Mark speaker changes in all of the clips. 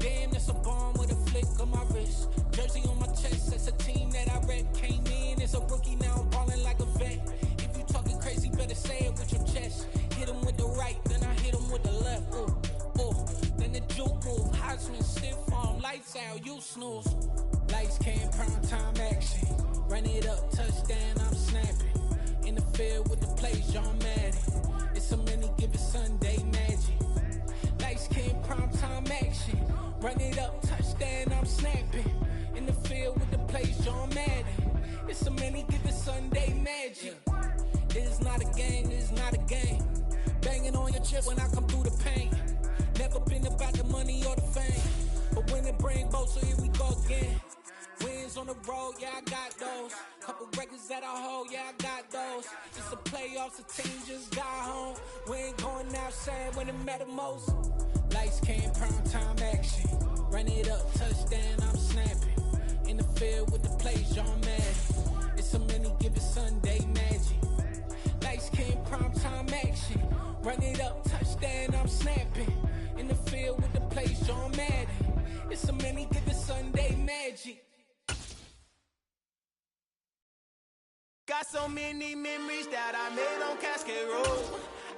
Speaker 1: Damn, that's a bomb with a flick on my wrist. Jersey on my chest, that's a team that I rep. Came in as a rookie, now I'm ballin' like a vet. If you talking crazy, better say it with your chest. Hit him with the right, then I hit him with the left. Ooh, ooh. Then the juke move, Heisman, stiff arm, lights out, you snooze. Lights came, prime time action. Run it up, touchdown, I'm snapping. In the field with the plays, John Madden. It's a many given Sunday magic. Lights came, prime time action. Run it up, touchdown, I'm snapping. In the field with the plays, John Madden. It's a many given Sunday magic. It's not a game, it's not a game. Banging on your chip when I come through the pain. Never been about the money or the fame. But when it bring both, so here we go again. Wins on the road, yeah, I got those. Couple records that I hold, yeah, I got those. It's the playoffs, the team just got home. We ain't going outside when it matter most. Lights came, prime time action. Run it up, touchdown, I'm snapping. In the field with the plays, John Madden. It's a many given Sunday magic. Lights came, prime time action. Run it up, touchdown, I'm snapping. In the field with the plays, John Madden. It's a many given Sunday magic.
Speaker 2: Got so many memories that I made on Cascade Road.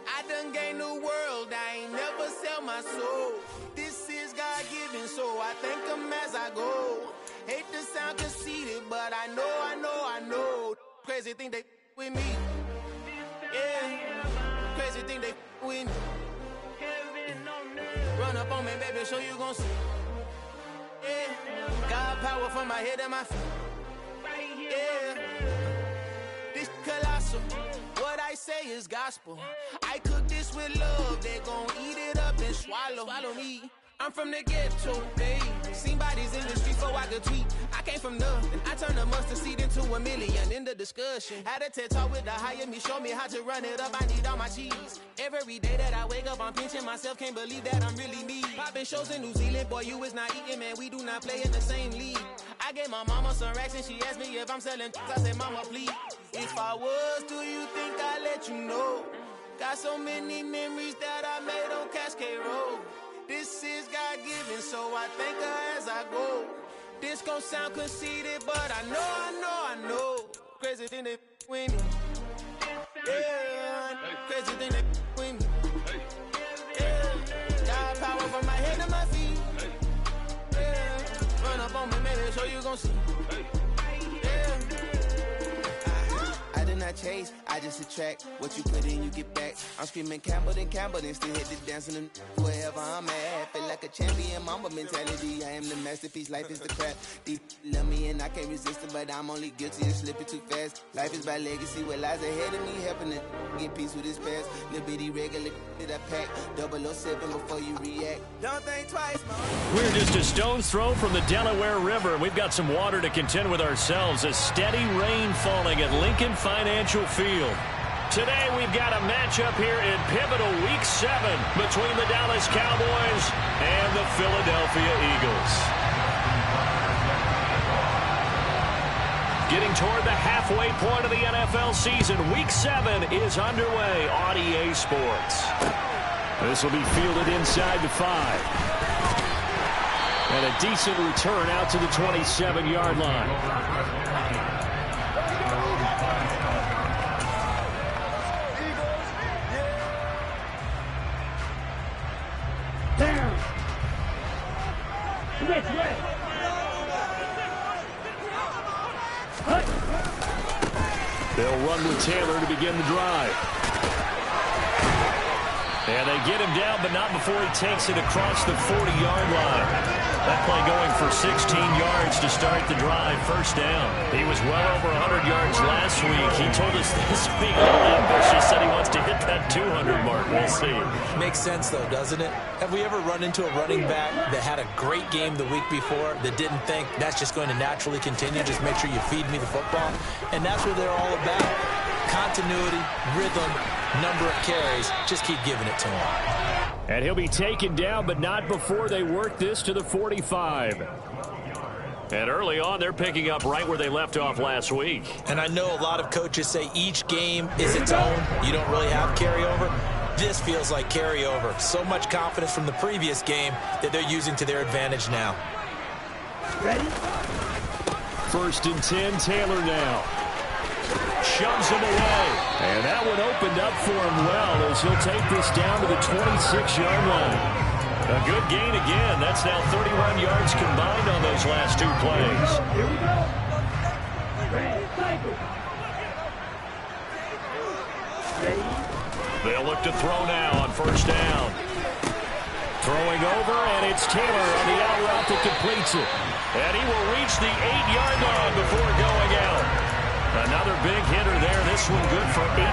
Speaker 2: I done gained the world, I ain't never sell my soul. This is God-given, so I thank him as I go. Hate to sound conceited, but I know. Crazy thing they with me. Yeah, crazy thing they with me. Run up on me, baby, show you gon' see. Yeah, God power from my head and my feet. Yeah, this colossal. What I say is gospel. I cook this with love. They gon' eat it up and swallow me. I'm from the ghetto, babe. Seen bodies in the street so I could tweet. I came from nothing. I turned a mustard seed into a million. In the discussion, had a TED talk with the higher me. Show me how to run it up. I need all my cheese. Every day that I wake up, I'm pinching myself. Can't believe that I'm really me. Popping shows in New Zealand, boy, you is not eating, man. We do not play in the same league. I gave my mama some racks and she asked me if I'm selling. I said, mama, please. If I was, do you think I'd let you know? Got so many memories that I made on Cascade Road. This is God-given, so I thank her as I go. This gon' sound conceited, but I know. Crazy thing they with me. Yeah, crazy thing they with me. Yeah, God power from my head to my feet. Yeah, run up on me, maybe so you gon' see. Yeah. I did not chase, I just attract. What you put in, you get back. I'm screaming Campbell, then still hit the dancing and wherever I'm at. Feel like a champion, mamba mentality. I am the masterpiece, life is the craft. Deep love me and I can't resist it, but I'm only guilty of slipping too fast. Life is by legacy, what lies ahead of me, helping to get peace with his past. Little bitty regular that I pack, 007 before you react. Don't think twice, man.
Speaker 3: We're just a stone's throw from the Delaware River, and we've got some water to contend with ourselves. A steady rain falling at Lincoln Financial Field. Today we've got a matchup here in pivotal Week 7 between the Dallas Cowboys and the Philadelphia Eagles. Getting toward the halfway point of the NFL season, Week 7 is underway on EA Sports. This will be fielded inside the 5. And a decent return out to the 27-yard line. They'll run with Taylor to begin the drive. And they get him down, but not before he takes it across the 40-yard line. That play going for 16 yards to start the drive. First down. He was well over 100 yards last week. He told us this week ambitious, said he wants to hit that 200 mark. We'll see.
Speaker 4: Makes sense, though, doesn't it? Have we ever run into a running back that had a great game the week before that didn't think that's just going to naturally continue? Just make sure you feed me the football. And that's what they're all about. Continuity, rhythm, number of carries. Just keep giving it to him.
Speaker 3: And he'll be taken down, but not before they work this to the 45. And early on, they're picking up right where they left off last week.
Speaker 4: And I know a lot of coaches say each game is its own. You don't really have carryover. This feels like carryover. So much confidence from the previous game that they're using to their advantage now.
Speaker 3: Ready? 1st and 10, Taylor now. Shoves him away. And that one opened up for him well as he'll take this down to the 26-yard line. A good gain again. That's now 31 yards combined on those last 2 plays.
Speaker 1: Here we go. Ready?
Speaker 3: They'll look to throw now on 1st down. Throwing over, and it's Taylor on the out route that completes it. And he will reach the 8-yard line before going out. Another big hitter there. This one good for 18.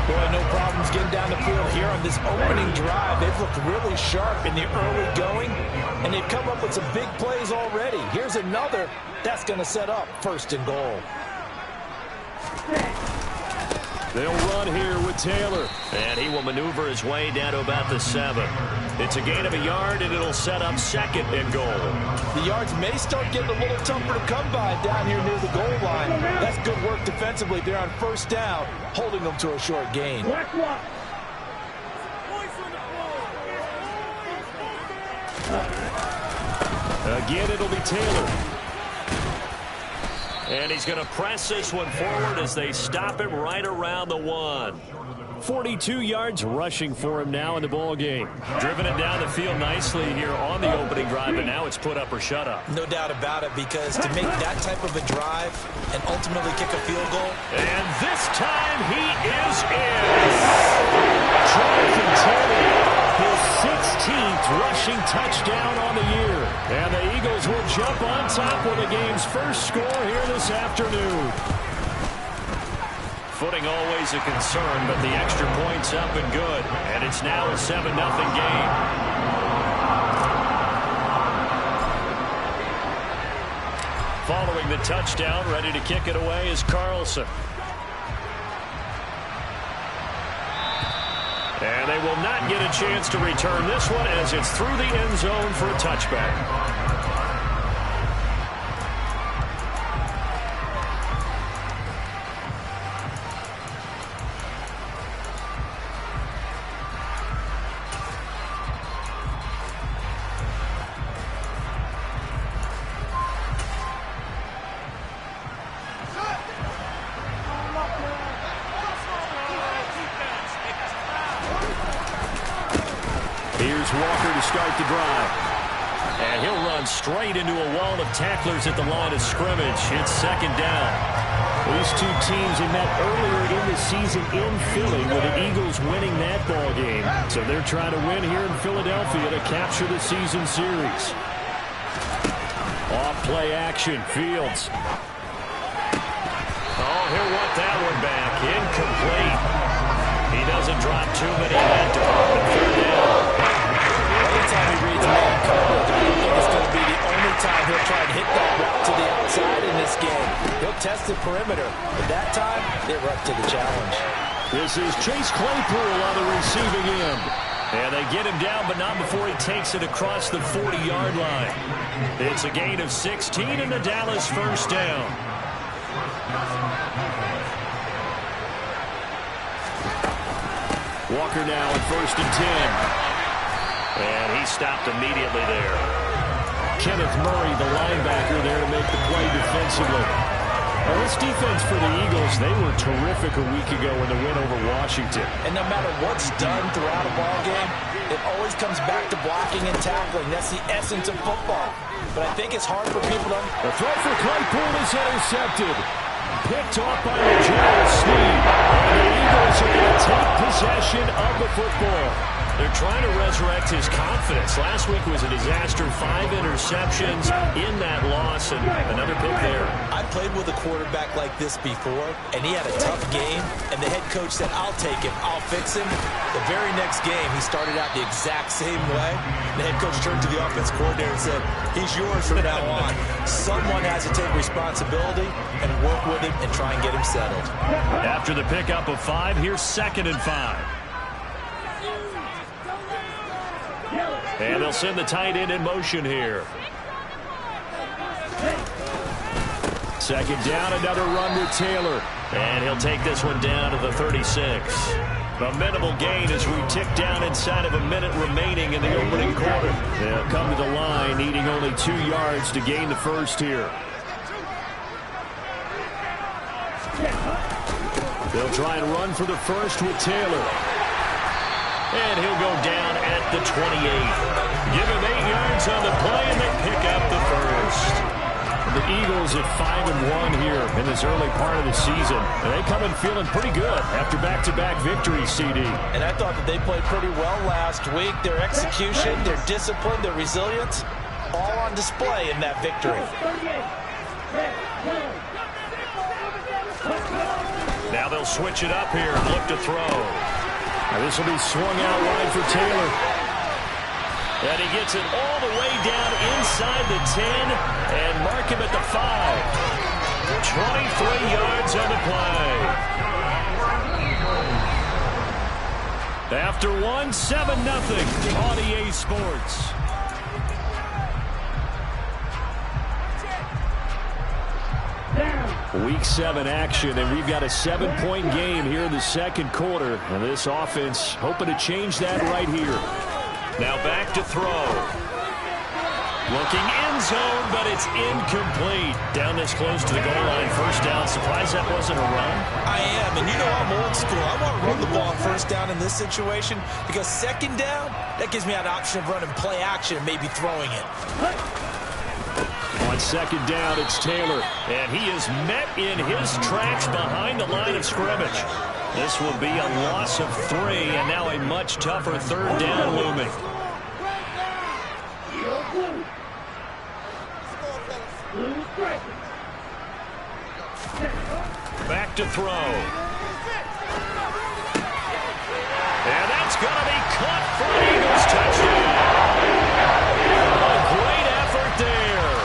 Speaker 4: Boy, no problems getting down the field here on this opening drive. They've looked really sharp in the early going, and they've come up with some big plays already. Here's another. That's going to set up 1st and goal.
Speaker 3: They'll run here with Taylor. And he will maneuver his way down to about the 7. It's a gain of a yard, and it'll set up 2nd and goal.
Speaker 4: The yards may start getting a little tougher to come by down here near the goal line. That's good work defensively there on 1st down, holding them to a short gain.
Speaker 3: Again, it'll be Taylor. And he's going to press this one forward as they stop him right around the 1. 42 yards rushing for him now in the ball game. Driven it down the field nicely here on the opening drive, and now it's put up or shut up.
Speaker 4: No doubt about it, because to make that type of a drive and ultimately kick a field goal.
Speaker 3: And this time he is in. Jonathan Taylor, his 16th rushing touchdown on the year. And the Eagles will jump on top with the game's first score here this afternoon. Footing always a concern, but the extra point's up and good. And it's now a 7-0 game. Following the touchdown, ready to kick it away is Carlson. And they will not get a chance to return this one as it's through the end zone for a touchback. Here's Walker to start the drive. And he'll run straight into a wall of tacklers at the line of scrimmage. It's 2nd down. These two teams have met earlier in the season in Philly with the Eagles winning that ball game. So they're trying to win here in Philadelphia to capture the season series. Off play action, Fields. Oh, he'll want that one back. Incomplete. He doesn't drop too many in that department. 3rd down.
Speaker 4: Anytime he reads man coverage, I don't think it's going to be the only time he'll try and hit that route to the outside in this game. He'll test the perimeter, but that time, they were up to the challenge.
Speaker 3: This is Chase Claypool on the receiving end. And they get him down, but not before he takes it across the 40-yard line. It's a gain of 16 and the Dallas 1st down. Walker now at 1st and 10. And he stopped immediately there. Kenneth Murray, the linebacker, there to make the play defensively. Well, this defense for the Eagles, they were terrific a week ago in the win over Washington.
Speaker 4: And no matter what's done throughout a ball game, it always comes back to blocking and tackling. That's the essence of football. But I think it's hard for people to...
Speaker 3: The throw for Claypool is intercepted. Picked off by Gerald Snead. And the Eagles are going to take possession of the football. They're trying to resurrect his confidence. Last week was a disaster. 5 interceptions in that loss, and another pick there.
Speaker 4: I played with a quarterback like this before, and he had a tough game, and the head coach said, I'll take him, I'll fix him. The very next game, he started out the exact same way. The head coach turned to the offense coordinator and said, he's yours from now on. Someone has to take responsibility and work with him and try and get him settled.
Speaker 3: After the pickup of 5, here's 2nd and 5. And they'll send the tight end in motion here. 2nd down, another run with Taylor. And he'll take this one down to the 36. A minimal gain as we tick down inside of a minute remaining in the opening quarter. They'll come to the line, needing only 2 yards to gain the first here. They'll try and run for the first with Taylor. And he'll go down at the 28. Give him 8 yards on the play, and they pick up the first. The Eagles at 5-1 here in this early part of the season. And they come in feeling pretty good after back-to-back victories, CD.
Speaker 4: And I thought that they played pretty well last week. Their execution, their discipline, their resilience, all on display in that victory.
Speaker 3: Now they'll switch it up here and look to throw. Now this will be swung out wide for Taylor. And he gets it all the way down inside the 10 and mark him at the 5. 23 yards on the play. After one, 7-0 on EA Sports. Week 7 action, and we've got a 7-point game here in the second quarter. And this offense hoping to change that right here. Now back to throw. Looking end zone, but it's incomplete. Down this close to the goal line. First down. Surprised that wasn't a run?
Speaker 4: I am, and you know I'm old school. I want to run the ball on first down in this situation because second down, that gives me an option of running play action and maybe throwing it.
Speaker 3: On second down, it's Taylor, and he is met in his tracks behind the line of scrimmage. This will be a loss of 3, and now a much tougher third down looming. Back to throw. And that's going to be caught for an Eagles touchdown. A great effort there.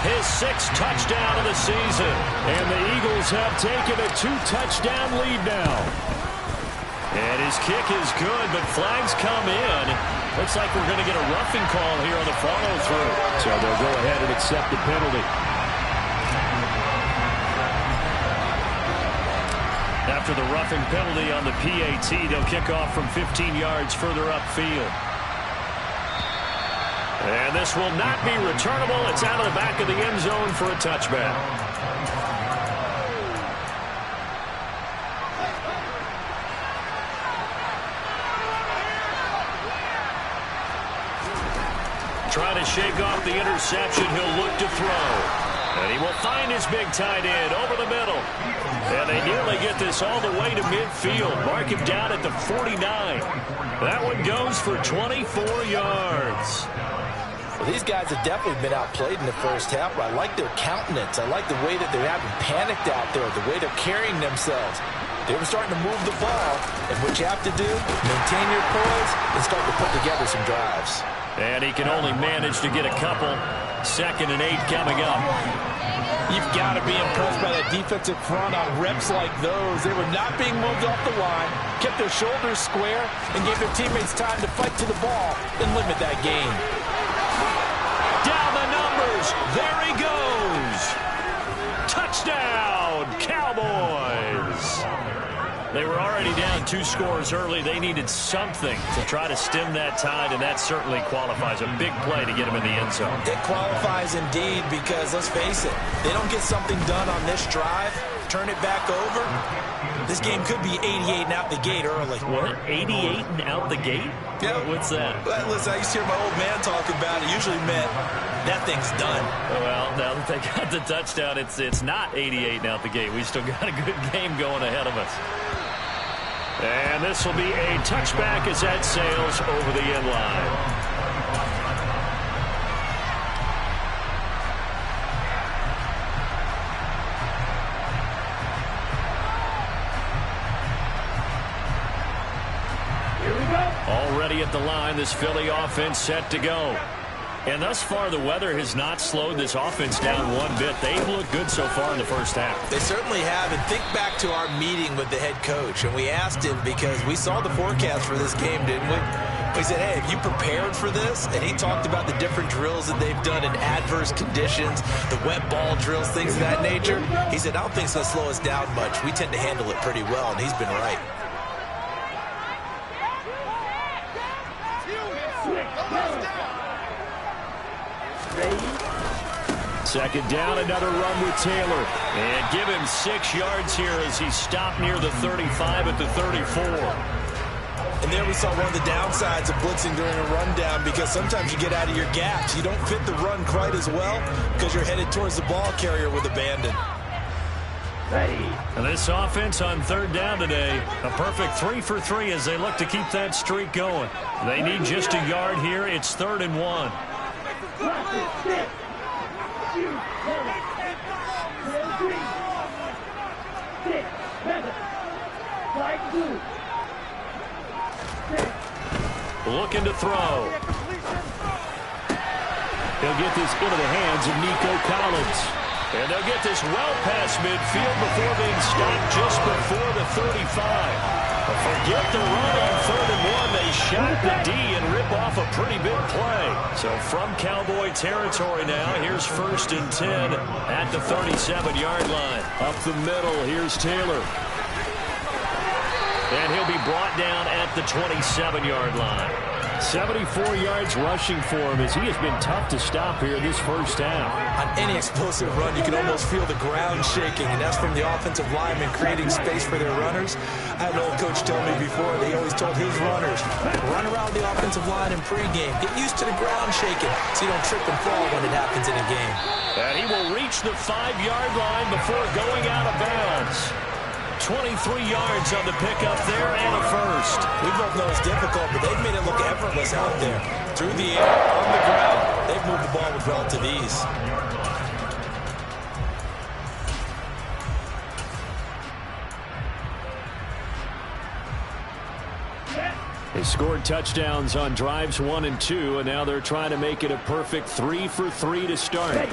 Speaker 3: His 6th touchdown of the season. And the Eagles have taken a 2-touchdown lead now. And his kick is good, but flags come in. Looks like we're going to get a roughing call here on the follow-through. So they'll go ahead and accept the penalty. After the roughing penalty on the PAT, they'll kick off from 15 yards further upfield. And this will not be returnable. It's out of the back of the end zone for a touchback. Trying to shake off the interception. He'll look to throw. And he will find his big tight end over the middle. And they nearly get this all the way to midfield. Mark him down at the 49. That one goes for 24 yards.
Speaker 4: Well, these guys have definitely been outplayed in the first half, but I like their countenance. I like the way that they're having panicked out there, the way they're carrying themselves. They were starting to move the ball, and what you have to do, maintain your poise and start to put together some drives.
Speaker 3: And he can only manage to get a couple. 2nd and 8 coming up.
Speaker 4: You've got to be impressed by that defensive front on reps like those. They were not being moved off the line, kept their shoulders square, and gave their teammates time to fight to the ball and limit that gain.
Speaker 3: Down the numbers. There he goes. Touchdown, Cowboys. They were already down 2 scores early. They needed something to try to stem that tide, and that certainly qualifies. A big play to get them in the end zone.
Speaker 4: It qualifies indeed because, let's face it, they don't get something done on this drive, turn it back over, this game could be 88 and out the gate early.
Speaker 3: What? 88 and out the gate?
Speaker 4: Yeah.
Speaker 3: What's that?
Speaker 4: Well, listen, I used to hear my old man talk about it. Usually meant that thing's done.
Speaker 3: Well, now that they got the touchdown, it's not 88 and out the gate. We still got a good game going ahead of us. And this will be a touchback as that sails over the end line. Already at the line, this Philly offense set to go. And thus far, the weather has not slowed this offense down one bit. They've looked good so far in the first half.
Speaker 4: They certainly have. And think back to our meeting with the head coach. And we asked him because we saw the forecast for this game, didn't we? We said, hey, have you prepared for this? And he talked about the different drills that they've done in adverse conditions, the wet ball drills, things of that nature. He said, I don't think it's going to slow us down much. We tend to handle it pretty well, and he's been right.
Speaker 3: Second down, another run with Taylor. And give him 6 yards here as he stopped near the 35 at the 34.
Speaker 4: And there we saw one of the downsides of blitzing during a rundown, because sometimes you get out of your gaps. You don't fit the run quite as well because you're headed towards the ball carrier with abandon.
Speaker 3: And this offense on third down today, a perfect 3 for 3 as they look to keep that streak going. They need just a yard here. It's 3rd and 1. Looking to throw. He'll get this into the hands of Nico Collins. And they'll get this well past midfield before being stopped just before the 35. But forget the run on 3rd and 1. They shot the D and rip off a pretty big play. So from Cowboy territory now, here's 1st and 10 at the 37-yard line. Up the middle, here's Taylor. And he'll be brought down at the 27-yard line. 74 yards rushing for him as he has been tough to stop here this first half.
Speaker 4: On any explosive run, you can almost feel the ground shaking, and that's from the offensive linemen creating space for their runners. I had an old coach tell me before, they always told his runners, run around the offensive line in pregame. Get used to the ground shaking so you don't trip and fall when it happens in a game.
Speaker 3: And he will reach the 5-yard line before going out of bounds. 23 yards on the pickup there and a first.
Speaker 4: We both know it's difficult, but they've made it look effortless out there. Through the air, on the ground, they've moved the ball with relative ease.
Speaker 3: They scored touchdowns on drives 1 and 2, and now they're trying to make it a perfect 3 for 3 to start.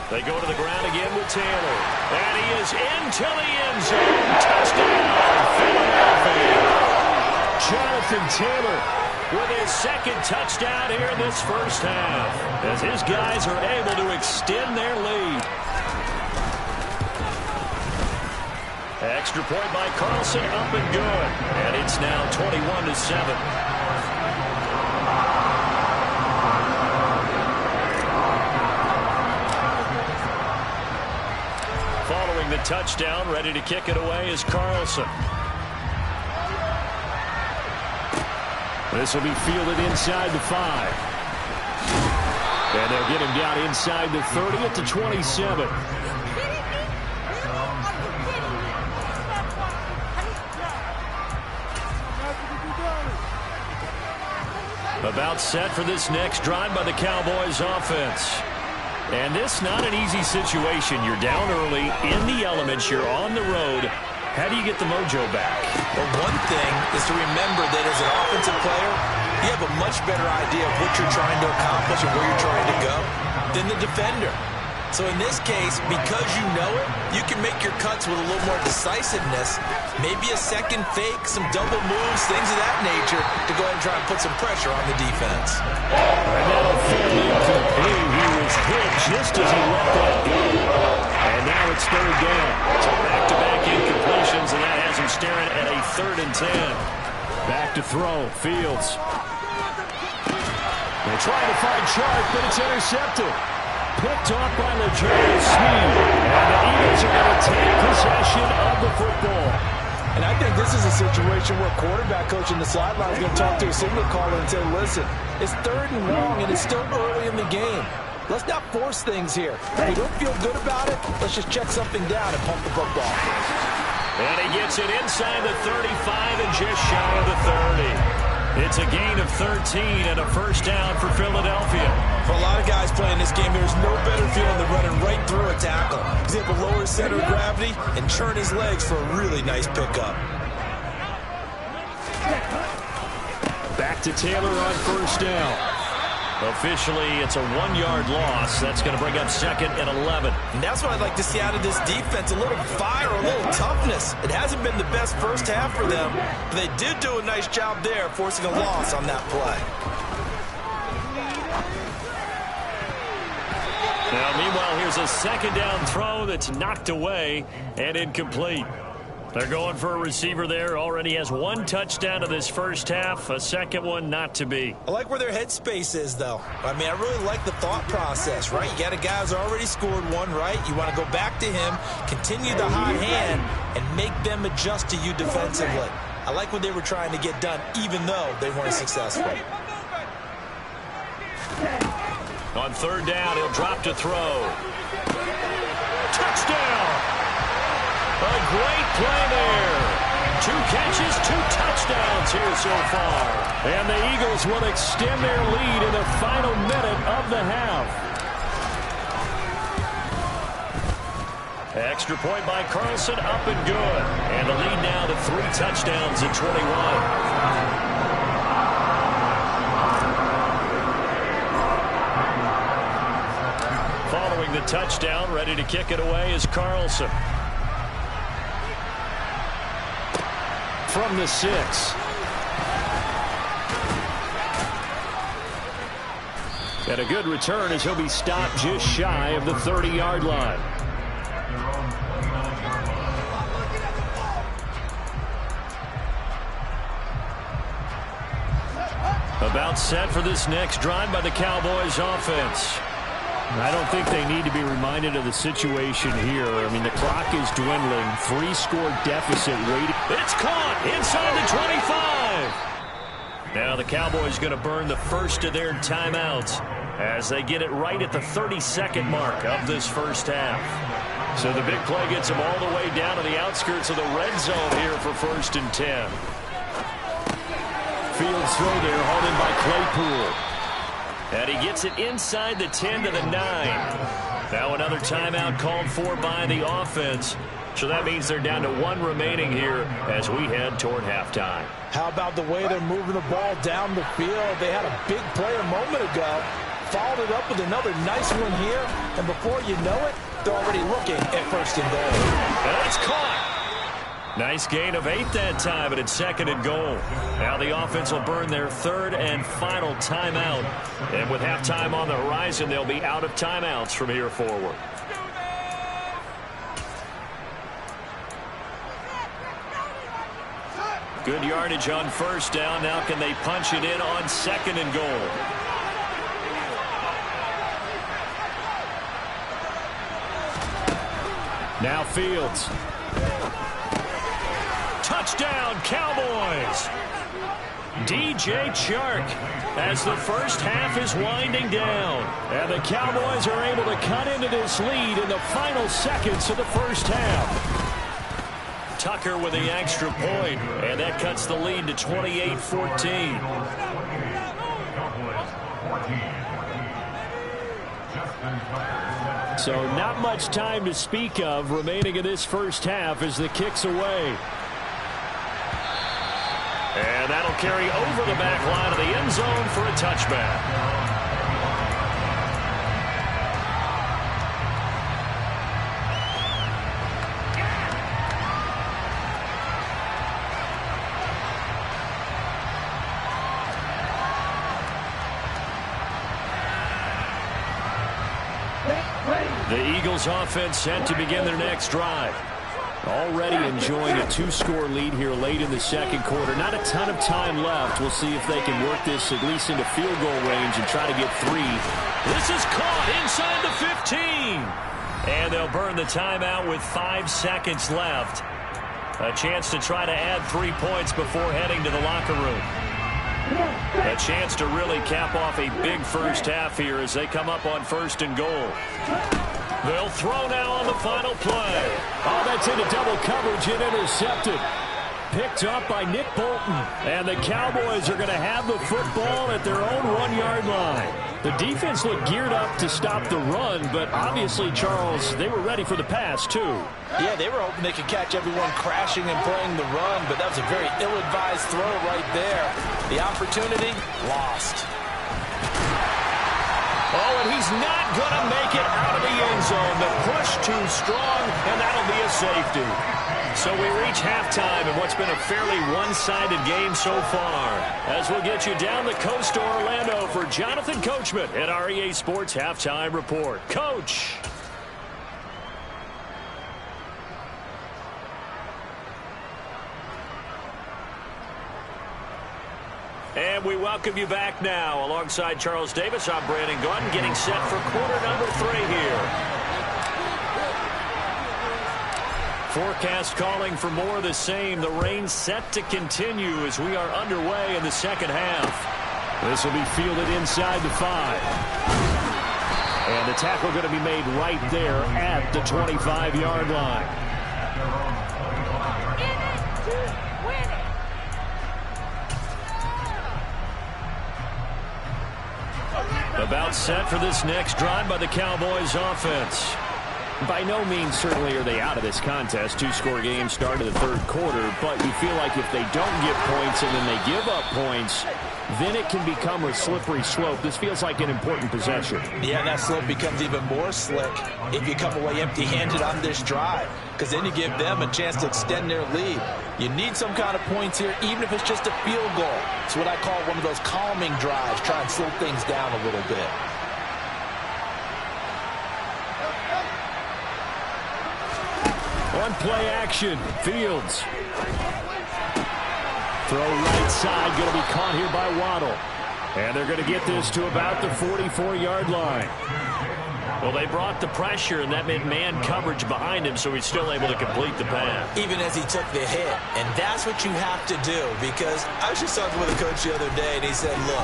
Speaker 3: They go to the ground again with Taylor. And he is into the end zone. Touchdown, Philadelphia. Jonathan Taylor with his 2nd touchdown here in this first half, as his guys are able to extend their lead. Extra point by Carlson, up and good. And it's now 21-7. The touchdown, ready to kick it away is Carlson. This will be fielded inside the 5. And they'll get him down inside the 30 at the 27. About set for this next drive by the Cowboys offense. And this not an easy situation. You're down early, in the elements, you're on the road. How do you get the mojo back?
Speaker 4: Well, one thing is to remember that as an offensive player, you have a much better idea of what you're trying to accomplish and where you're trying to go than the defender. So in this case, because you know it, you can make your cuts with a little more decisiveness, maybe a second fake, some double moves, things of that nature, to go ahead and try and put some pressure on the defense.
Speaker 3: And now fairly incomplete. He was hit just as he let that go. And now it's 3rd down. So back-to-back incompletions, and that has him staring at a 3rd and 10. Back to throw, Fields. They're trying to find Chark, but it's intercepted. Picked off by L'Jarius Sneed. And the Eagles are going to take possession of the football.
Speaker 4: And I think this is a situation where quarterback coach in the sideline is going to talk to a signal caller and say, listen, it's 3rd and long, and it's still early in the game. Let's not force things here. If we don't feel good about it, let's just check something down and pump the football.
Speaker 3: And he gets it inside the 35 and just shy of the 30. It's a gain of 13 and a first down for Philadelphia.
Speaker 4: For a lot of guys playing this game, there's no better feeling than running right through a tackle. He's able to lower his center of gravity and churn his legs for a really nice pickup.
Speaker 3: Back to Taylor on first down. Officially, it's a 1-yard loss. That's going to bring up 2nd and 11.
Speaker 4: And that's what I'd like to see out of this defense, a little fire, a little toughness. It hasn't been the best first half for them, but they did do a nice job there, forcing a loss on that play.
Speaker 3: Now, meanwhile, here's a 2nd down throw that's knocked away and incomplete. They're going for a receiver there. Already has one touchdown to this first half. A second one not to be.
Speaker 4: I like where their headspace is, though. I mean, I really like the thought process, right? You got a guy who's already scored one, right? You want to go back to him, continue the hot hand, and make them adjust to you defensively. I like what they were trying to get done, even though they weren't successful.
Speaker 3: On third down, he'll drop to throw. Touchdown! A great play there. 2 catches, 2 touchdowns here so far. And the Eagles will extend their lead in the final minute of the half. Extra point by Carlson, up and good. And the lead now to 3 touchdowns at 21. Following the touchdown, ready to kick it away is Carlson. From the 6. And a good return as he'll be stopped just shy of the 30-yard line. About set for this next drive by the Cowboys offense. I don't think they need to be reminded of the situation here. I mean, the clock is dwindling. 3-score deficit waiting. It's caught inside the 25. Now the Cowboys going to burn the first of their timeouts as they get it right at the 32nd mark of this first half. So the big play gets them all the way down to the outskirts of the red zone here for 1st and 10. Fields throw there, hauled in by Claypool. And he gets it inside the 10 to the 9. Now another timeout called for by the offense. So that means they're down to 1 remaining here as we head toward halftime.
Speaker 4: How about the way they're moving the ball down the field? They had a big play a moment ago. Followed it up with another nice one here. And before you know it, they're already looking at 1st and goal.
Speaker 3: And it's caught. Nice gain of 8 that time, but it's 2nd and goal. Now the offense will burn their 3rd and final timeout. And with halftime on the horizon, they'll be out of timeouts from here forward. Good yardage on 1st down. Now can they punch it in on 2nd and goal? Now Fields. Touchdown, Cowboys! DJ Chark as the first half is winding down. And the Cowboys are able to cut into this lead in the final seconds of the first half. Tucker with the extra point, and that cuts the lead to 28-14. So not much time to speak of remaining in this first half as the kick's away. And that'll carry over the back line of the end zone for a touchback. The Eagles offense set to begin their next drive. Already enjoying a 2-score lead here late in the second quarter. Not a ton of time left. We'll see if they can work this at least into field goal range and try to get 3. This is caught inside the 15. And they'll burn the timeout with 5 seconds left. A chance to try to add 3 points before heading to the locker room. A chance to really cap off a big first half here as they come up on 1st and goal. They'll throw now on the final play. Oh, that's into double coverage and intercepted. Picked up by Nick Bolton. And the Cowboys are going to have the football at their own 1-yard line. The defense looked geared up to stop the run, but obviously, Charles, they were ready for the pass, too.
Speaker 4: Yeah, they were hoping they could catch everyone crashing and playing the run, but that was a very ill-advised throw right there. The opportunity, lost.
Speaker 3: Oh, and he's not going to make it out of the end zone. The push too strong, and that'll be a safety. So we reach halftime in what's been a fairly one-sided game so far. As we'll get you down the coast to Orlando for Jonathan Coachman at our EA Sports Halftime Report. Coach. We welcome you back now. Alongside Charles Davis, I'm Brandon Gaudin, getting set for quarter number 3 here. Forecast calling for more of the same. The rain set to continue as we are underway in the second half. This will be fielded inside the 5. And the tackle going to be made right there at the 25-yard line. About set for this next drive by the Cowboys offense. By no means certainly are they out of this contest. 2-score game start of the third quarter, but you feel like if they don't get points and then they give up points, then it can become a slippery slope. This feels like an important possession.
Speaker 4: Yeah, that slope becomes even more slick if you come away empty-handed on this drive, because then you give them a chance to extend their lead. You need some kind of points here, even if it's just a field goal. It's what I call one of those calming drives. Try and slow things down a little bit.
Speaker 3: On play action, Fields. Throw right side, going to be caught here by Waddle. And they're going to get this to about the 44-yard line. Well, they brought the pressure, and that meant man coverage behind him, so he's still able to complete the pass.
Speaker 4: Even as he took the hit. And that's what you have to do, because I was just talking with a coach the other day, and he said, look,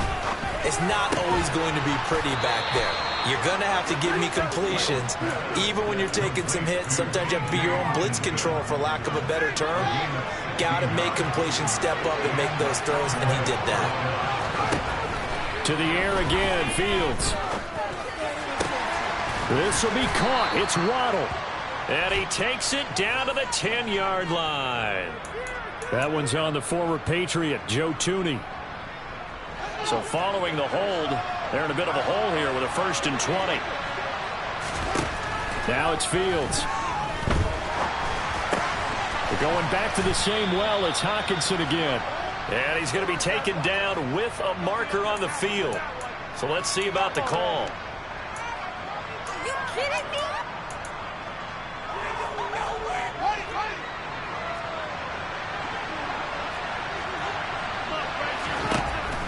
Speaker 4: it's not always going to be pretty back there. You're going to have to give me completions, even when you're taking some hits. Sometimes you have to be your own blitz control, for lack of a better term. Got to make completions, step up and make those throws, and he did that.
Speaker 3: To the air again, Fields. This will be caught. It's Waddle. And he takes it down to the 10-yard line. That one's on the former Patriot, Joe Thuney. So following the hold, they're in a bit of a hole here with a 1st and 20. Now it's Fields. They're going back to the same well. It's Hockenson again. And he's going to be taken down with a marker on the field. So let's see about the call.
Speaker 5: Are you kidding me?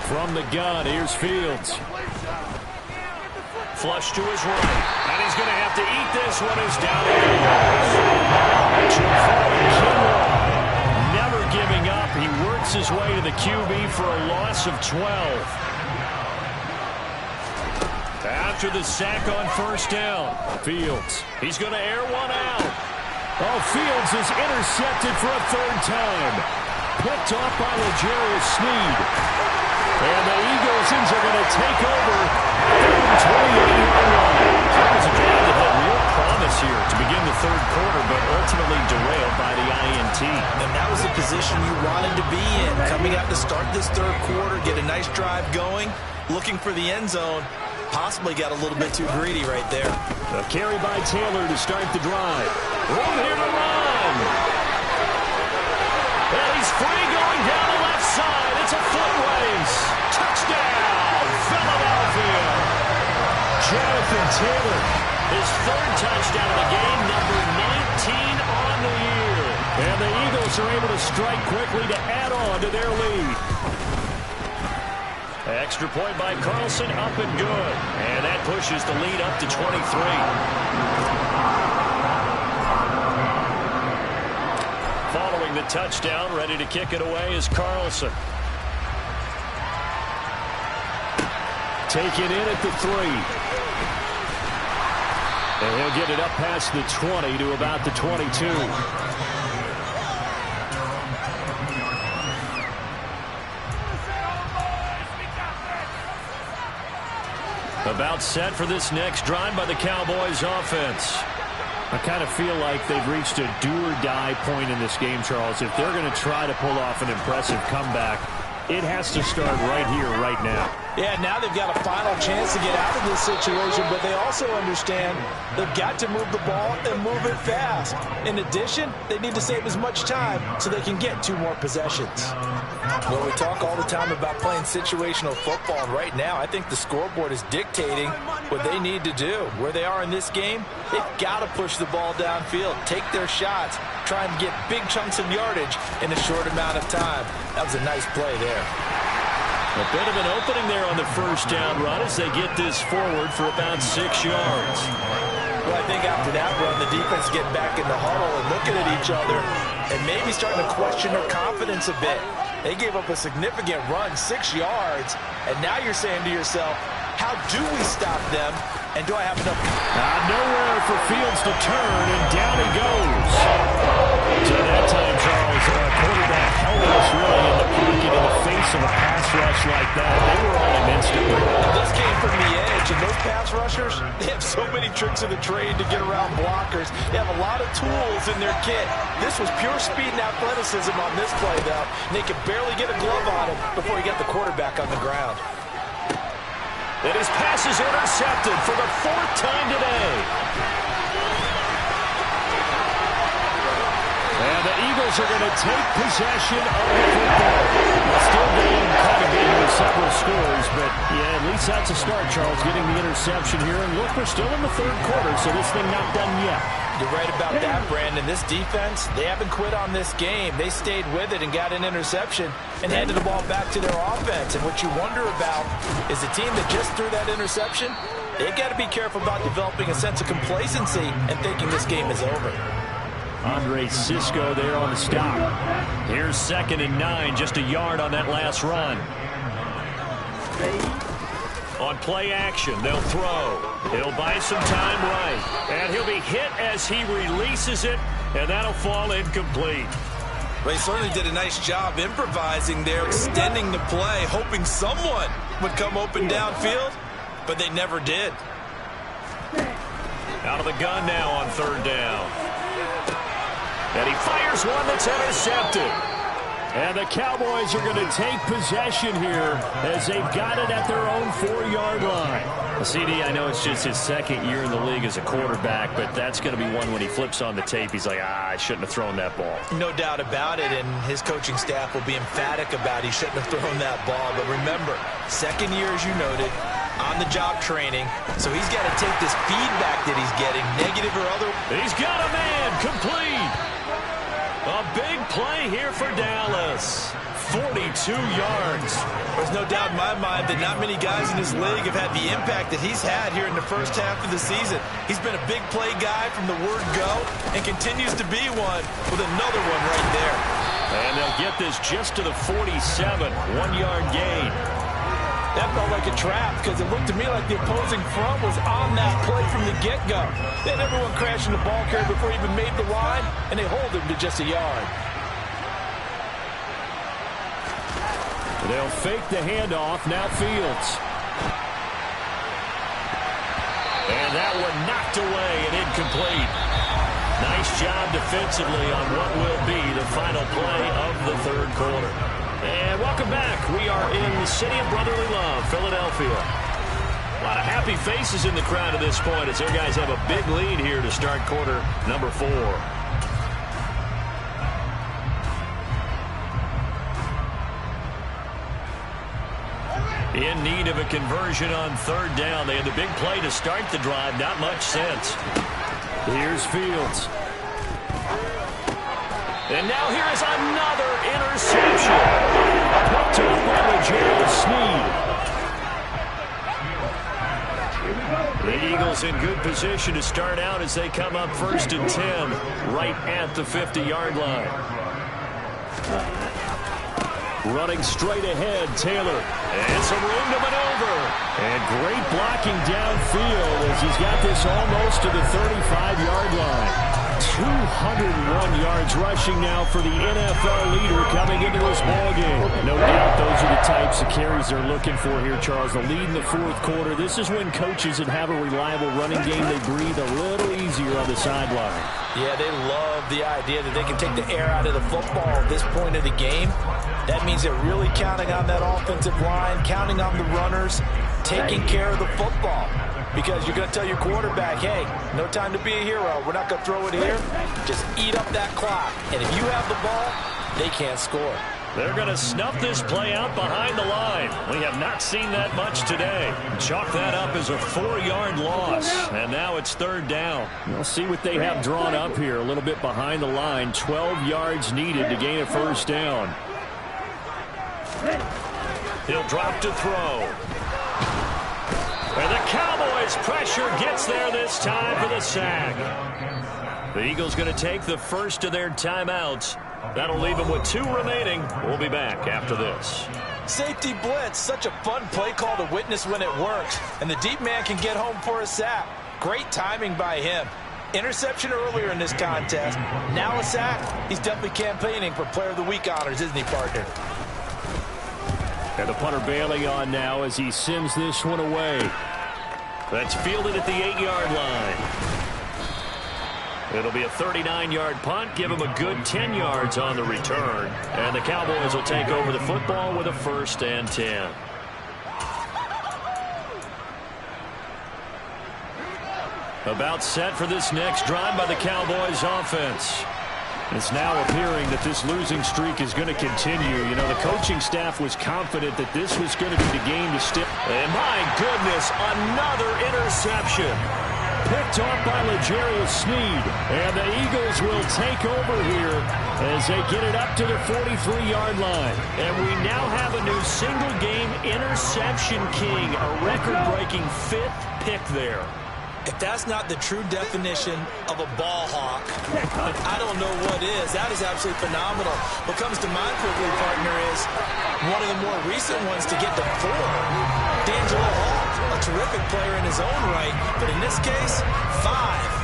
Speaker 3: From the gun, here's Fields. Flush to his right. And he's going to have to eat this one as down he goes. Never giving up. He works his way to the QB for a loss of 12. After the sack on 1st down, Fields. He's going to air one out. Oh, Fields is intercepted for a 3rd time. Picked off by L'Jarius Sneed. And the Eagles are going to take over from 28-yard line. That was a drive that had real promise here to begin the third quarter, but ultimately derailed by the INT.
Speaker 4: And that was the position you wanted to be in. Coming out to start this third quarter, get a nice drive going, looking for the end zone. Possibly got a little bit too greedy right there.
Speaker 3: A carry by Taylor to start the drive. Room here to run. And he's free going down the left side. It's a foot race. Touchdown, Philadelphia. Jonathan Taylor, his 3rd touchdown of the game, number 19 on the year. And the Eagles are able to strike quickly to add on to their lead. Extra point by Carlson, up and good. And that pushes the lead up to 23. Following the touchdown, ready to kick it away is Carlson. Taken in at the 3. And he'll get it up past the 20 to about the 22. About set for this next drive by the Cowboys offense. I kind of feel like they've reached a do-or-die point in this game, Charles. If they're going to try to pull off an impressive comeback, it has to start right here, right now.
Speaker 4: Yeah, now they've got a final chance to get out of this situation, but they also understand they've got to move the ball and move it fast. In addition, they need to save as much time so they can get 2 more possessions. Well, we talk all the time about playing situational football, and right now I think the scoreboard is dictating what they need to do. Where they are in this game, they've got to push the ball downfield, take their shots, try and get big chunks of yardage in a short amount of time. That was a nice play there.
Speaker 3: A bit of an opening there on the first down run as they get this forward for about 6 yards.
Speaker 4: Well, I think after that run, the defense getting back in the huddle and looking at each other and maybe starting to question their confidence a bit. They gave up a significant run, 6 yards, and now you're saying to yourself, how do we stop them, and do I have enough?
Speaker 3: Nowhere for Fields to turn, and down he goes. So that time, Charles, quarterback helpless really in the pocket in the face of a pass rush like that. They were on him instantly.
Speaker 4: This came from the edge, and those pass rushers, they have so many tricks of the trade to get around blockers. They have a lot of tools in their kit. This was pure speed and athleticism on this play, though, and they could barely get a glove on him before he got the quarterback on the ground.
Speaker 3: And his pass is intercepted for the 4th time today. And the Eagles are going to take possession of the football. Still being kind of game with several scores, but yeah, at least that's a start, Charles, getting the interception here. And look, we're still in the 3rd quarter, so this thing not done yet.
Speaker 4: You're right about that, Brandon. This defense, they haven't quit on this game. They stayed with it and got an interception and handed the ball back to their offense. And what you wonder about is the team that just threw that interception, they've got to be careful about developing a sense of complacency and thinking this game is over.
Speaker 3: Andre Cisco there on the stop. Here's 2nd and 9, just a yard on that last run. On play action, they'll throw. He'll buy some time right. And he'll be hit as he releases it, and that'll fall incomplete.
Speaker 4: Well, he certainly did a nice job improvising there, extending the play, hoping someone would come open downfield, but they never did.
Speaker 3: Out of the gun now on 3rd down. And he fires one that's intercepted. And the Cowboys are going to take possession here as they've got it at their own 4-yard line. CD, I know it's just his 2nd year in the league as a quarterback, but that's going to be one when he flips on the tape. He's like, I shouldn't have thrown that ball.
Speaker 4: No doubt about it, and his coaching staff will be emphatic about he shouldn't have thrown that ball. But remember, 2nd year, as you noted, on-the-job training, so he's got to take this feedback that he's getting, negative or other.
Speaker 3: He's got a man, complete. A big play here for Dallas. 42 yards.
Speaker 4: There's no doubt in my mind that not many guys in this league have had the impact that he's had here in the first half of the season. He's been a big play guy from the word go and continues to be one with another one right there.
Speaker 3: And they'll get this just to the 47, 1-yard gain.
Speaker 4: That felt like a trap because it looked to me like the opposing front was on that play from the get-go. They had everyone crashing the ball carrier before he even made the line, and they hold him to just a yard.
Speaker 3: They'll fake the handoff. Now Fields. And that one knocked away and incomplete. Nice job defensively on what will be the final play of the 3rd quarter. And welcome back. We are in the city of brotherly love, Philadelphia. A lot of happy faces in the crowd at this point as their guys have a big lead here to start quarter number 4. In need of a conversion on 3rd down. They had the big play to start the drive. Not much sense. Here's Fields. And now here is another interception. Picked up by L'Jarius Sneed. The Eagles in good position to start out as they come up 1st and 10 right at the 50-yard line. Running straight ahead, Taylor. And some room to maneuver. And great blocking downfield as he's got this almost to the 35-yard line. 201 yards rushing now for the NFL leader coming into this ballgame. No doubt those are the types of carries they're looking for here, Charles. The lead in the 4th quarter. This is when coaches that have a reliable running game, they breathe a little easier on the sideline.
Speaker 4: Yeah, they love the idea that they can take the air out of the football at this point of the game. That means they're really counting on that offensive line, counting on the runners, taking care of the football. Because you're going to tell your quarterback, hey, no time to be a hero. We're not going to throw it here. Just eat up that clock. And if you have the ball, they can't score.
Speaker 3: They're going to snuff this play out behind the line. We have not seen that much today. Chalk that up as a 4-yard loss. And now it's 3rd down. We'll see what they have drawn up here. A little bit behind the line. 12 yards needed to gain a 1st down. He'll drop to throw. And the Cowboys' pressure gets there this time for the sack. The Eagles going to take the first of their timeouts. That'll leave them with 2 remaining. We'll be back after this.
Speaker 4: Safety blitz, such a fun play call to witness when it works. And the deep man can get home for a sack. Great timing by him. Interception earlier in this contest. Now a sack. He's definitely campaigning for Player of the Week honors, isn't he, partner?
Speaker 3: And the punter bailing on now as he sends this one away. That's fielded at the 8-yard line. It'll be a 39-yard punt. Give him a good 10 yards on the return. And the Cowboys will take over the football with a 1st and 10. About set for this next drive by the Cowboys offense. It's now appearing that this losing streak is going to continue. You know, the coaching staff was confident that this was going to be the game to stick. And my goodness, another interception. Picked off by L'Jarius Sneed. And the Eagles will take over here as they get it up to the 43-yard line. And we now have a new single-game interception king, a record-breaking 5th pick there.
Speaker 4: If that's not the true definition of a ball hawk, I don't know what is. That is absolutely phenomenal. What comes to mind quickly, partner, is one of the more recent ones to get to 4. D'Angelo Hall, a terrific player in his own right, but in this case, 5.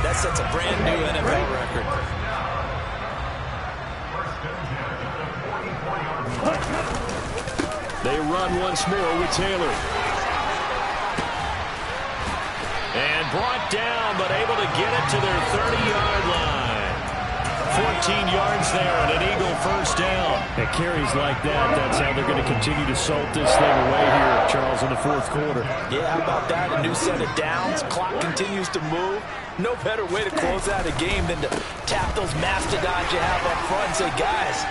Speaker 4: That sets a brand new NFL record.
Speaker 3: They run once more with Taylor. And brought down, but able to get it to their 30-yard line. 14 yards there and an Eagle 1st down. At carries like that, that's how they're going to continue to salt this thing away here, Charles, in the 4th quarter.
Speaker 4: Yeah, how about that? A new set of downs. Clock continues to move. No better way to close out a game than to tap those mastodons you have up front and say, guys,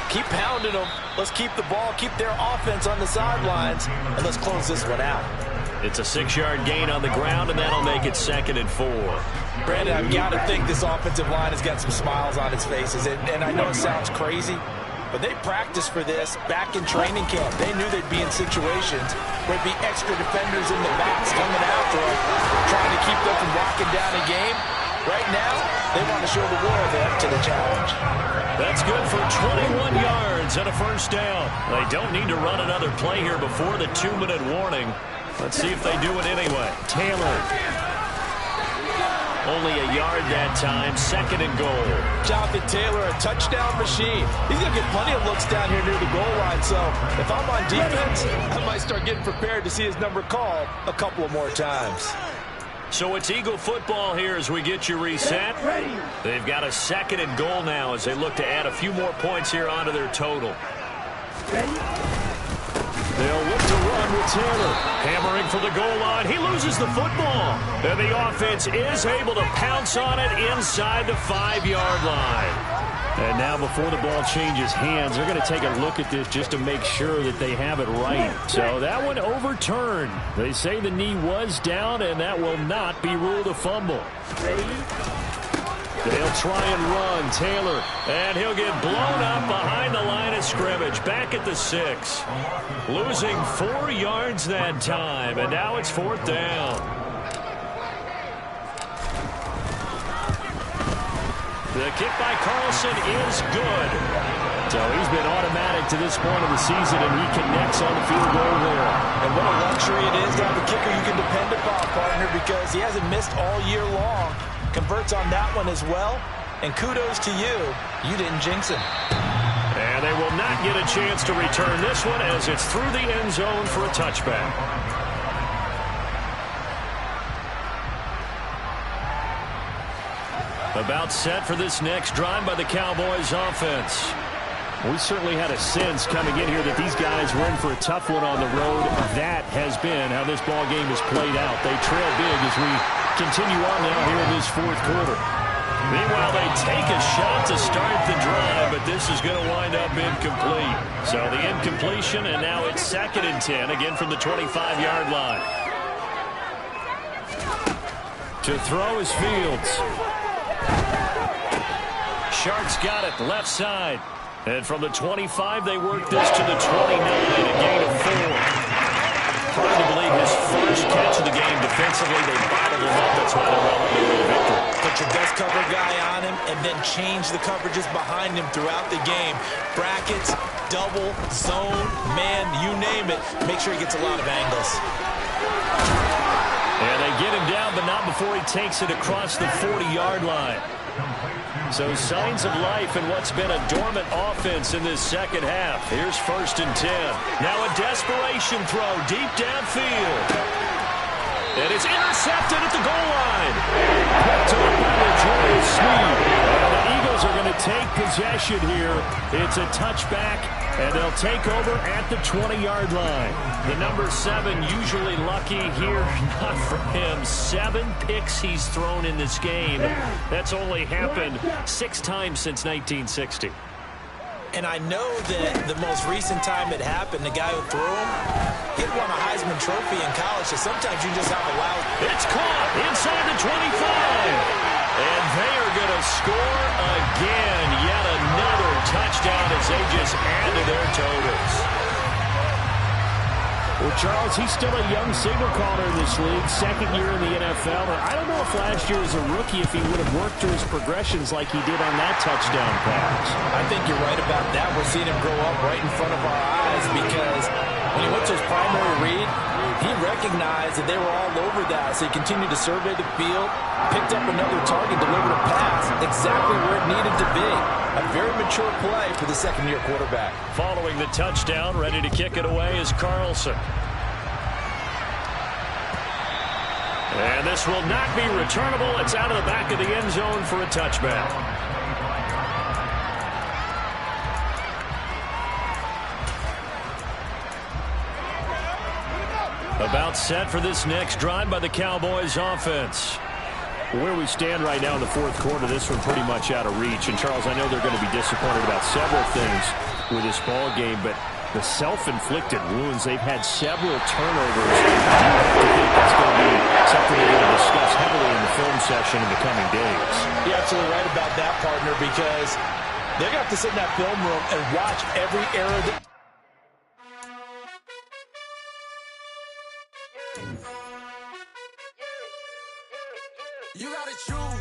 Speaker 4: keep pounding them. Let's keep the ball, keep their offense on the sidelines, and let's close this one out.
Speaker 3: It's a 6-yard gain on the ground, and that'll make it 2nd and 4.
Speaker 4: Brandon, I've got to think this offensive line has got some smiles on its faces. And I know it sounds crazy, but they practiced for this back in training camp. They knew they'd be in situations where there'd be extra defenders in the backs coming after them, trying to keep them from locking down a game. Right now, they want to show the world they're up to the challenge.
Speaker 3: That's good for 21 yards and a 1st down. They don't need to run another play here before the 2-minute warning. Let's see if they do it anyway. Taylor. Only a yard that time. 2nd and goal.
Speaker 4: Jonathan Taylor, a touchdown machine. He's going to get plenty of looks down here near the goal line. So if I'm on defense, I might start getting prepared to see his number called a couple of more times.
Speaker 3: So it's Eagle football here as we get you reset. They've got a 2nd and goal now as they look to add a few more points here onto their total. They'll look to run with Taylor. Hammering for the goal line. He loses the football. And the offense is able to pounce on it inside the 5-yard line. And now before the ball changes hands, they're going to take a look at this just to make sure that they have it right. So that one overturned. They say the knee was down, and that will not be ruled a fumble. They'll try and run. Taylor, and he'll get blown up behind the line of scrimmage. Back at the 6. Losing 4 yards that time, and now it's 4th down. The kick by Carlson is good. So he's been automatic to this point of the season, and he connects on the field goal there.
Speaker 4: And what a luxury it is to have a kicker you can depend upon, partner, because he hasn't missed all year long. Converts on that one as well. And kudos to you. You didn't jinx him.
Speaker 3: And they will not get a chance to return this one as it's through the end zone for a touchback. About set for this next drive by the Cowboys offense. We certainly had a sense coming in here that these guys were in for a tough one on the road. That has been how this ball game has played out. They trail big as we continue on now here in this 4th quarter. Meanwhile, they take a shot to start the drive, but this is going to wind up incomplete. So the incompletion, and now it's 2nd and 10, again from the 25-yard line. To throw is Fields. Sharks got it, left side. And from the 25, they work this to the 29, a gain of 4. Hard to believe his first catch of the game defensively. They bottled him up. That's why they're well on their way to victory.
Speaker 4: Put your best cover guy on him and then change the coverages behind him throughout the game. Brackets, double, zone, man, you name it. Make sure he gets a lot of angles.
Speaker 3: And they get him down, but not before he takes it across the 40-yard line. So signs of life in what's been a dormant offense in this second half. Here's 1st and 10. Now a desperation throw deep downfield. And it's intercepted at the goal line. Picked up by LaJoyce Sneed. And the Eagles are going to take possession here. It's a touchback, and they'll take over at the 20-yard line. The number 7 usually lucky here. Not for him. 7 picks he's thrown in this game. That's only happened 6 times since 1960.
Speaker 4: And I know that the most recent time it happened, the guy who threw him, he won a Heisman Trophy in college, so sometimes you just have a loud...
Speaker 3: It's caught inside the 25. And they are going to score again. Yet another touchdown as they just add to their totals.
Speaker 6: Well, Charles, he's still a young signal caller in this league, 2nd year in the NFL. And I don't know if last year as a rookie, if he would have worked through his progressions like he did on that touchdown pass.
Speaker 4: I think you're right about that. We're seeing him grow up right in front of our eyes because when he went to his primary read, he recognized that they were all over that. So he continued to survey the field, picked up another target, delivered a pass exactly where it needed to be. A very mature play for the 2nd-year quarterback.
Speaker 3: Following the touchdown, ready to kick it away is Carlson. And this will not be returnable. It's out of the back of the end zone for a touchback. About set for this next drive by the Cowboys offense.
Speaker 6: Where we stand right now in the 4th quarter, this one pretty much out of reach. And, Charles, I know they're going to be disappointed about several things with this ball game, but the self-inflicted wounds, they've had several turnovers. I think that's going to be something they're going to discuss heavily in the film session in the coming days.
Speaker 4: You're absolutely right about that, partner, because they're going to have to sit in that film room and watch every error that...
Speaker 2: You gotta choose.